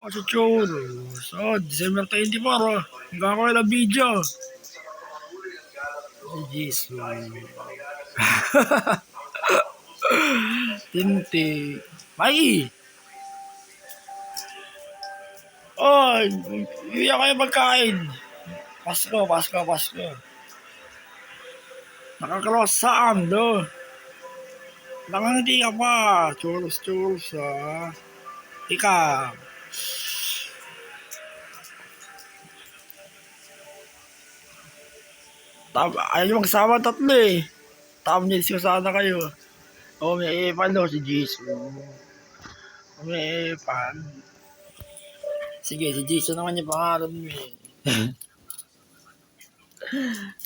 Chuchuro. So, December 24, oh. Hanggang ako ilang video. Jesus. Tinti. Mai! Oh, hindi ako kayo magkain. Pasko, Pasko, Pasko. Nakakross saan, do? Nakangiti ka pa. Churros, churros, ah. Ikaw. Ayaw nyo magsama tatlo eh. Thumbnails ko sana kayo. Oh, may epan daw si Jisoo. May epan. Sige, si Jisoo naman yung pangalan mo eh.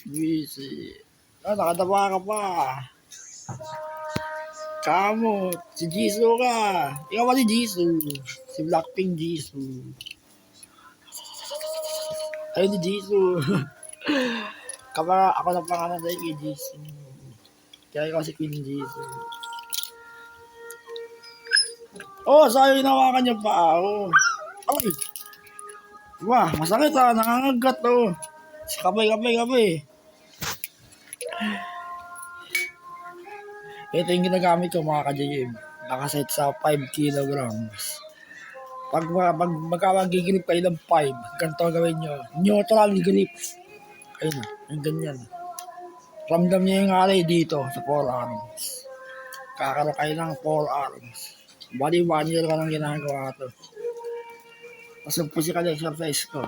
Busy. Ah, nakadaba ka pa. Kamo, si Jisoo ka. Ikaw ba si Jisoo? Si Blackpink Jisoo. Ayun si Jisoo. Kapag ako na pangalan sa'yo kay Jisoo. Kaya ikaw si Queen Jisoo. Oh, sa'yo hinawakan niya pa. Oh. Ay. Wah, masakit ha. Nangangagat oh. Kapay. Ito yung ginagamit ko mga ka-JM. Nakaset sa 5 kilograms. Pag magkakagigilip kayo ng 5, ganito gawin nyo. Neutral grip. Ayun na, yung ganyan. Ramdam nyo yung alay dito sa forearms. Kakaroon kayo ng forearms. Bali 1 year ka lang ginagawa ito. Tapos yung physical exercise ko.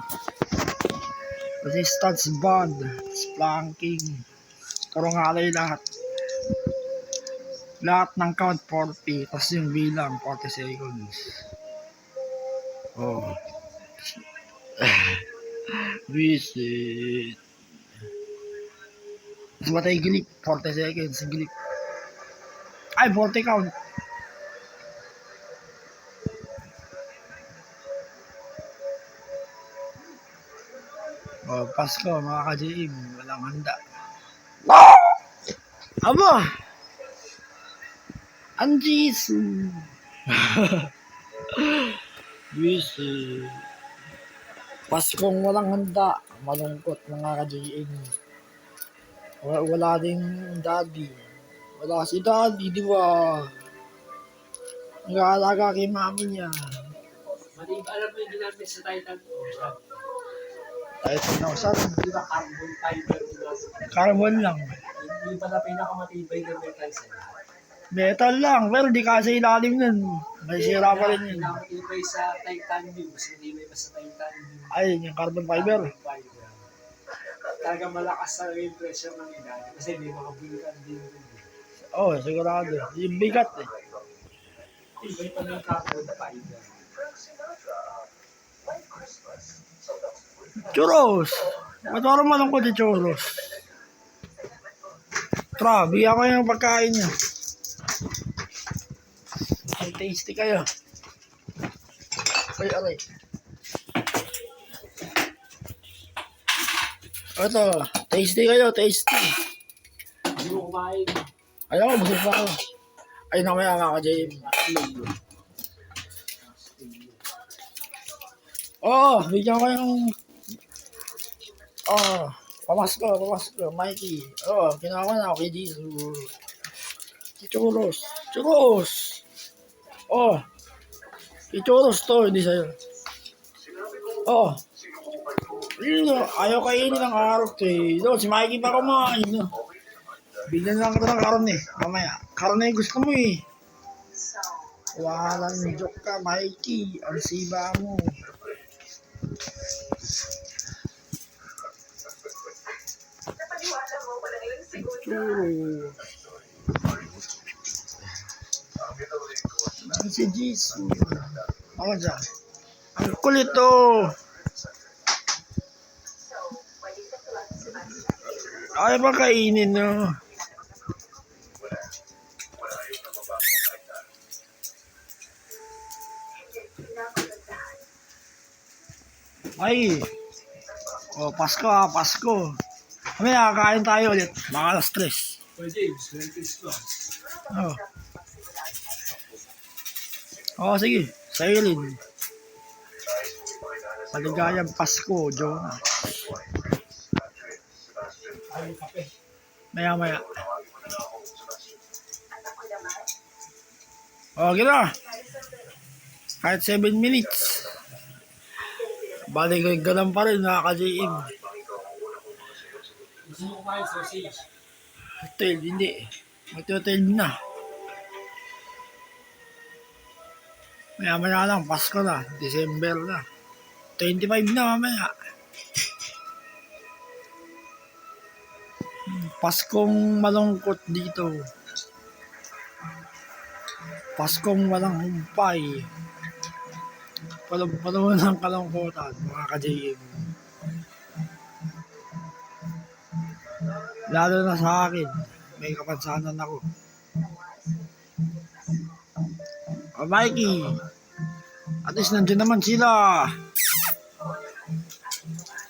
Resistance band, planking, turong alay lahat. Lahat ng count 40, tapos yung bilang 40 seconds. Oh. Visit. Tapos matay gilip, 40 seconds, gilip. Ay, 40 count. Oh, Pasko, mga ka-JM, walang handa. Aba! Anjisu! Busy. Paskong walang handa. Malungkot mga ka-JM. Wala ding daddy. Wala si daddy, di ba? Nag-aalaga kay mami niya. Mali ba alam mo yung ginamit sa Titan? Titan na saan? Di ba carbon fiber? Carbon lang. Hindi pala pinakamatibay na metal sa lahat. Metal lang, pero di kasi ilalim nun. May sira pa rin yun. Pinakamatibay sa titanium, mas matibay pa sa titanium. Ay, yung carbon fiber. Talaga malakas talaga yung pressure ng ilalim kasi may mga bulkan din. Oh, sigurado. Yung bigat eh. Tibay pa ng carbon fiber. Churros! Ba't parang malungkot yung churros? Tara, bigyan ko yung pagkain niya. Ay, tasty kayo. Ay, aray. Ito, tasty kayo, tasty. Hindi mo kumain. Ayaw, busog pa ako. Ay, namaya nga ako, JM. Oh, bigyan ko yung... Oh, pamasko, Mikey. Oh, ginawa na ako kay Jisoo. Si Churros. Oh, si Churros to, hindi sa'yo. Oh, yun, ayaw kainin ng araw to eh. No, si Mikey pa kumain. No. Bigyan lang kita ng karon eh. Mamaya, karon na yung gusto mo eh. Walang joke ka, Mikey. Ang siba mo. Churros. Ang si Jisoo. Ako dyan. Ang kulit to. Ayaw ba kainin no? Ay. Oh, Pasko ha, Pasko. Mamaya kakain tayo ulit. Mga alas 3. Pwede, sweltis ko. Oh. Oh, sige. Sa'yo rin. Maligayang Pasko, Jonah. Ay, yung kape. Maya. Okay na. Kahit 7 minutes. Balik ganun pa rin, nakaka-JM. Gusto mo kumain sausage? 12, hindi. Mag-12 na. Maya lang, Pasko na. December na. 25 na mamaya. Paskong malungkot dito. Paskong walang humpay. Panahon ng kalungkutan, mga ka-JM. Lalo na sa akin, may kapansanan ako. Oh, Mikey, at least nandiyan naman sila.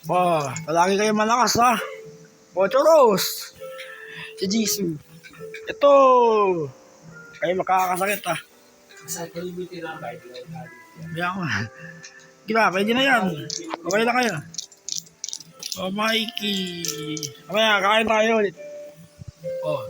Oh, palagi kayo malakas ha. Oh, Choros. Si Jisoo. Ito. Kayo makakasakit ha. Kasi kalimitin na ba? Yan ko. Gila, pwede na yan. Okay na kayo. Oh, Mikey. Kamaya, kain tayo ulit. Oh,